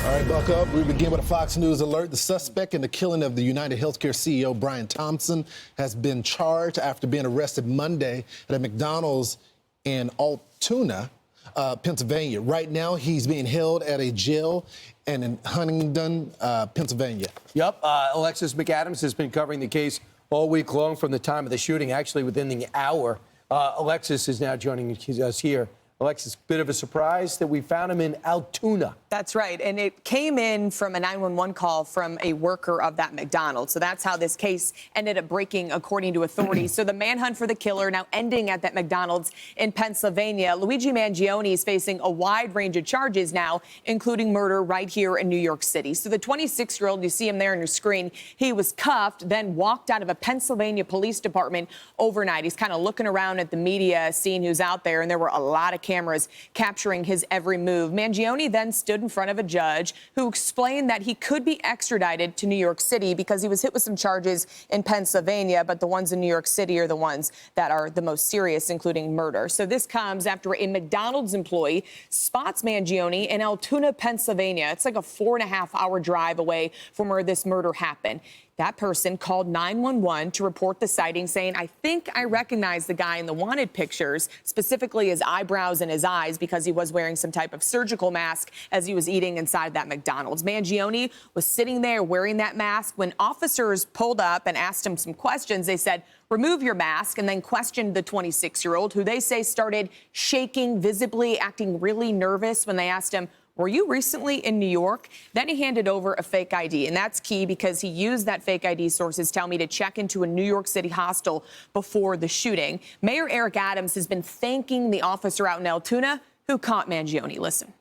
All right, buck up. We begin with a Fox News alert. The suspect in the killing of the UnitedHealthcare CEO Brian Thompson has been charged after being arrested Monday at a McDonald's in Altoona, Pennsylvania. Right now, he's being held at a jail in Huntingdon, Pennsylvania. Yep. Alexis McAdams has been covering the case all week long from the time of the shooting, actually within the hour. Alexis is now joining us here. Alexis, bit of a surprise that we found him in Altoona. That's right. And it came in from a 911 call from a worker of that McDonald's. So that's how this case ended up breaking, according to authorities. So the manhunt for the killer now ending at that McDonald's in Pennsylvania. Luigi Mangione is facing a wide range of charges now, including murder right here in New York City. So the 26-year-old, you see him there on your screen, he was cuffed, then walked out of a Pennsylvania police department overnight. He's kind of looking around at the media, seeing who's out there, and there were a lot of cameras capturing his every move. Mangione then stood in front of a judge who explained that he could be extradited to New York City because he was hit with some charges in Pennsylvania, but the ones in New York City are the ones that are the most serious, including murder. So this comes after a McDonald's employee spots Mangione in Altoona, Pennsylvania. It's like a 4.5-hour drive away from where this murder happened. That person called 911 to report the sighting, saying, I think I recognize the guy in the wanted pictures, specifically his eyebrows and his eyes, because he was wearing some type of surgical mask as he was eating inside that McDonald's. Mangione was sitting there wearing that mask. When officers pulled up and asked him some questions, they said, remove your mask, and then questioned the 26-year-old, who they say started shaking visibly, acting really nervous when they asked him, were you recently in New York? Then he handed over a fake ID, and that's key because he used that fake ID, sources tell me, to check into a New York City hostel before the shooting. Mayor Eric Adams has been thanking the officer out in Altoona who caught Mangione. Listen.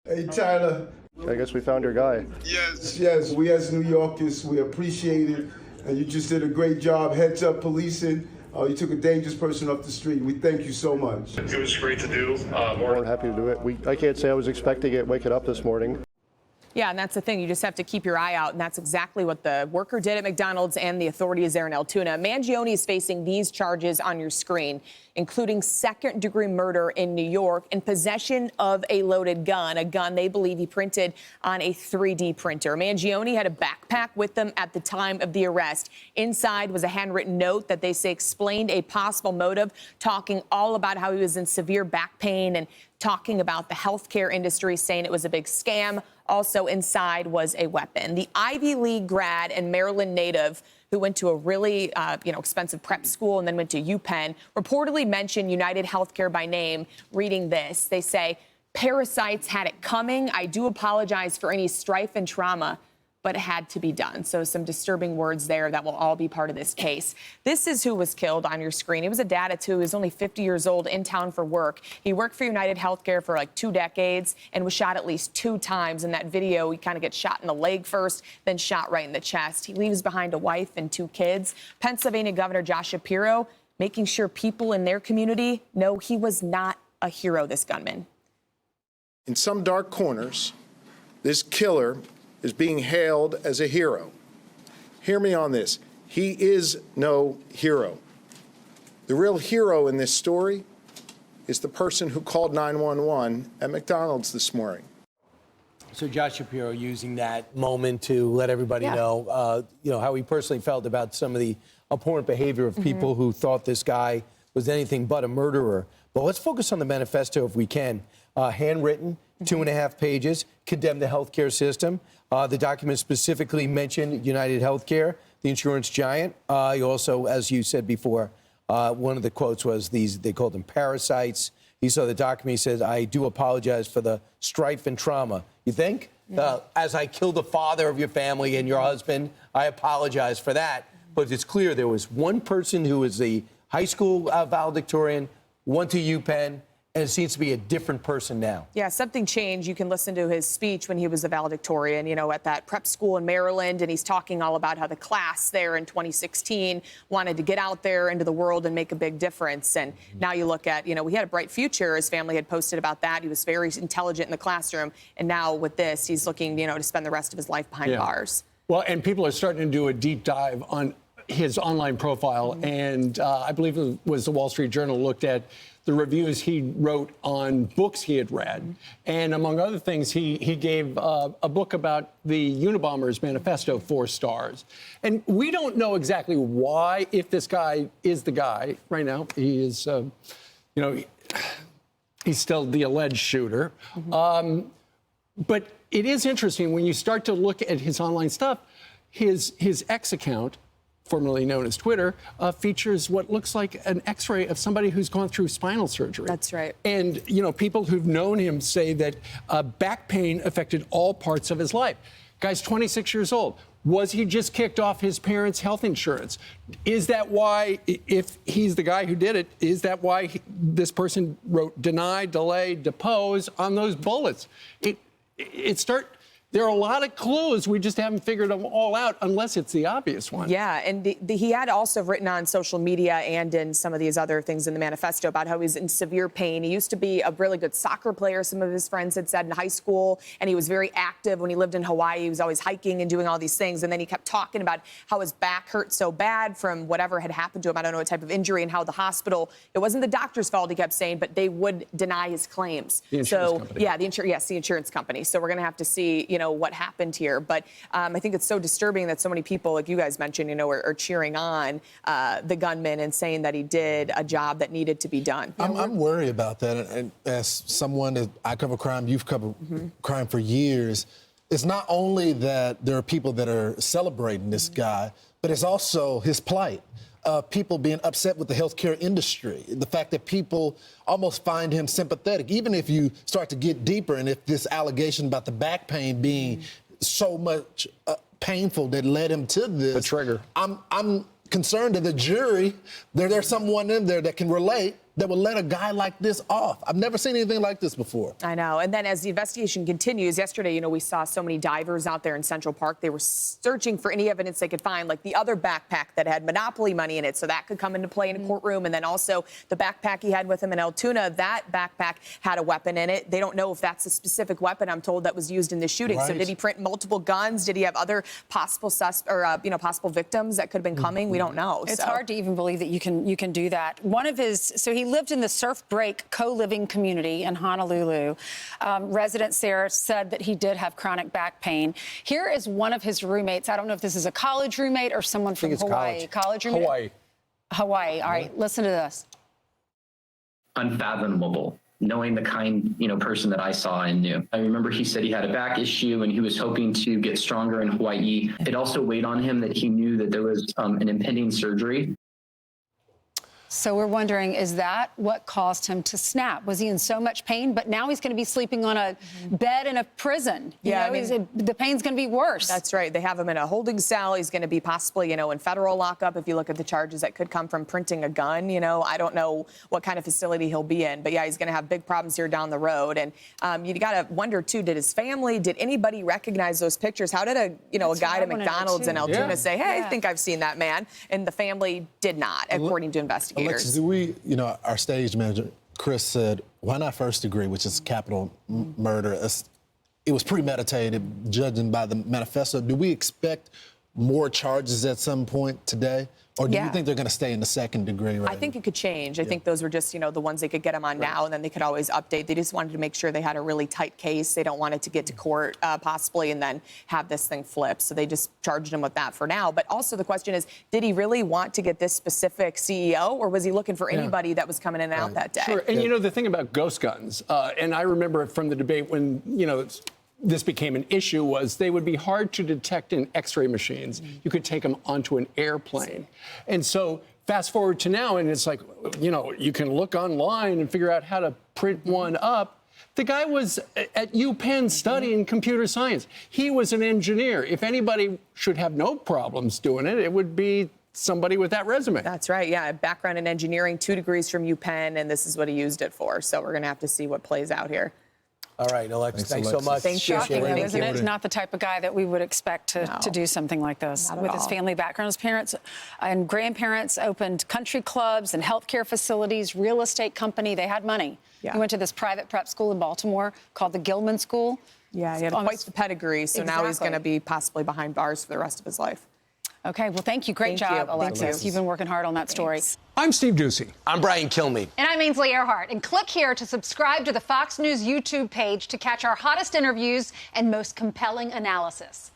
Hey, Tyler. I guess we found your guy. Yes, we as New Yorkers, we appreciate it. And you just did a great job, heads up policing. You took a dangerous person off the street. We thank you so much. It was great to do. More than happy to do it. I can't say I was expecting it waking up this morning. Yeah, and that's the thing. You just have to keep your eye out, and that's exactly what the worker did at McDonald's and the authorities there in Altoona. Mangione is facing these charges on your screen, including second-degree murder in New York and possession of a loaded gun, a gun they believe he printed on a 3D printer. Mangione had a backpack with them at the time of the arrest. Inside was a handwritten note that they say explained a possible motive, talking all about how he was in severe back pain and talking about the healthcare industry, saying it was a big scam. Also inside was a weapon. The Ivy League grad and Maryland native who went to a really expensive prep school and then went to UPenn reportedly mentioned UnitedHealthcare by name. Reading this, they say, parasites had it coming. I do apologize for any strife and trauma, but it had to be done. So some disturbing words there that will all be part of this case. This is who was killed on your screen. He was a dad of two. He was only 50 years old, in town for work. He worked for UnitedHealthcare for like 2 decades and was shot at least 2 times. In that video, he kind of gets shot in the leg first, then shot right in the chest. He leaves behind a wife and 2 kids. Pennsylvania Governor Josh Shapiro making sure people in their community know he was not a hero, this gunman. In some dark corners, this killer is being hailed as a hero. Hear me on this. He is no hero. The real hero in this story is the person who called 911 at McDonald's this morning. So Josh Shapiro using that moment to let everybody know, how he personally felt about some of the abhorrent behavior of people who thought this guy was anything but a murderer. But let's focus on the manifesto if we can. Handwritten, 2.5 pages, condemned the healthcare system. The document specifically mentioned UnitedHealthcare, the insurance giant. He also, as you said before, one of the quotes was they called them parasites. He saw the document, he says, I do apologize for the strife and trauma. You think? Yeah. As I killed the father of your family and your husband, I apologize for that. But it's clear there was one person who was the high school valedictorian, went to UPenn, and it seems to be a different person now. Yeah, something changed. You can listen to his speech when he was a valedictorian, at that prep school in Maryland, and he's talking all about how the class there in 2016 wanted to get out there into the world and make a big difference. And now you look at, he had a bright future. His family had posted about that. He was very intelligent in the classroom. And now with this, he's looking, to spend the rest of his life behind bars. Well, and people are starting to do a deep dive on his online profile. And I believe it was the Wall Street Journal looked at the reviews he wrote on books he had read. And among other things, he gave a book about the Unabomber's manifesto 4 stars. And we don't know exactly why, if this guy is the guy right now. He is, he's still the alleged shooter. But it is interesting when you start to look at his online stuff, his X account, formerly known as Twitter, features what looks like an X-ray of somebody who's gone through spinal surgery. That's right. And, people who've known him say that back pain affected all parts of his life. Guy's 26 years old. Was he just kicked off his parents' health insurance? Is that why, if he's the guy who did it, is that why this person wrote deny, delay, depose on those bullets? There are a lot of clues. We just haven't figured them all out unless it's the obvious one. Yeah, and he had also written on social media and in some of these other things in the manifesto about how he's in severe pain. He used to be a really good soccer player, some of his friends had said, in high school, and he was very active when he lived in Hawaii. He was always hiking and doing all these things, and then he kept talking about how his back hurt so bad from whatever had happened to him. I don't know what type of injury, and how the hospital, it wasn't the doctor's fault, he kept saying, but they would deny his claims. The insurance company. Yeah, the insurance company. So we're going to have to see, what happened here. But I think it's so disturbing that so many people, like you guys mentioned, are cheering on the gunman and saying that he did a job that needed to be done. I'm worried about that. And as someone that I cover crime, you've covered crime for years, it's not only that there are people that are celebrating this guy, but it's also his plight. People being upset with the healthcare industry, the fact that people almost find him sympathetic, even if you start to get deeper, and if this allegation about the back pain being so much painful that led him to this. The trigger. I'm concerned that the jury, there's someone in there that can relate, that will let a guy like this off. I've never seen anything like this before. I know. And then as the investigation continues, yesterday, we saw so many divers out there in Central Park. They were searching for any evidence they could find, like the other backpack that had Monopoly money in it. So that could come into play in a courtroom. And then also the backpack he had with him in Altoona, that backpack had a weapon in it. They don't know if that's a specific weapon, I'm told, that was used in the shooting. Right. So did he print multiple guns? Did he have other possible possible victims that could have been coming? We don't know. It's hard to even believe that you can do that. So he lived in the Surf Break co-living community in Honolulu. Residents there said that he did have chronic back pain. Here is one of his roommates. I don't know if this is a college roommate or someone from Hawaii. College roommate? Hawaii. All right, listen to this. Unfathomable, knowing the kind, person that I saw and knew. I remember he said he had a back issue and he was hoping to get stronger in Hawaii. It also weighed on him that he knew that there was an impending surgery. So we're wondering, is that what caused him to snap? Was he in so much pain? But now he's going to be sleeping on a bed in a prison. The pain's going to be worse. That's right. They have him in a holding cell. He's going to be possibly, in federal lockup. If you look at the charges that could come from printing a gun, I don't know what kind of facility he'll be in. But yeah, he's going to have big problems here down the road. And you got to wonder, too, did his family, did anybody recognize those pictures? How did a guy at McDonald's in Altoona say, hey, I think I've seen that man? And the family did not, according to investigators. Alexis, our stage manager, Chris, said, why not first degree, which is capital murder? It was premeditated, judging by the manifesto. Do we expect more charges at some point today? Or do you think they're going to stay in the second degree? I think it could change. I think those were just, the ones they could get him on now, and then they could always update. They just wanted to make sure they had a really tight case. They don't want it to get to court, possibly, and then have this thing flip. So they just charged him with that for now. But also the question is, did he really want to get this specific CEO, or was he looking for anybody that was coming in and out that day? Sure. And, the thing about ghost guns, and I remember from the debate when, this became an issue, was they would be hard to detect in X-ray machines. You could take them onto an airplane. And so fast forward to now, and it's like, you can look online and figure out how to print one up. The guy was at UPenn studying computer science. He was an engineer. If anybody should have no problems doing it, it would be somebody with that resume. That's right. Yeah, background in engineering, 2 degrees from UPenn, and this is what he used it for. So we're going to have to see what plays out here. All right, Alexis, thanks so much. Thank you. Shocking, though, isn't it? Not the type of guy that we would expect to do something like this. With his family background. His parents and grandparents opened country clubs and healthcare facilities, real estate company. They had money. He went to this private prep school in Baltimore called the Gilman School. Yeah, he had quite the pedigree, so now he's going to be possibly behind bars for the rest of his life. Okay, well, thank you. Great job, Alexis. You've been working hard on that story. I'm Steve Ducey. I'm Brian Kilmeade. And I'm Ainsley Earhart. And click here to subscribe to the Fox News YouTube page to catch our hottest interviews and most compelling analysis.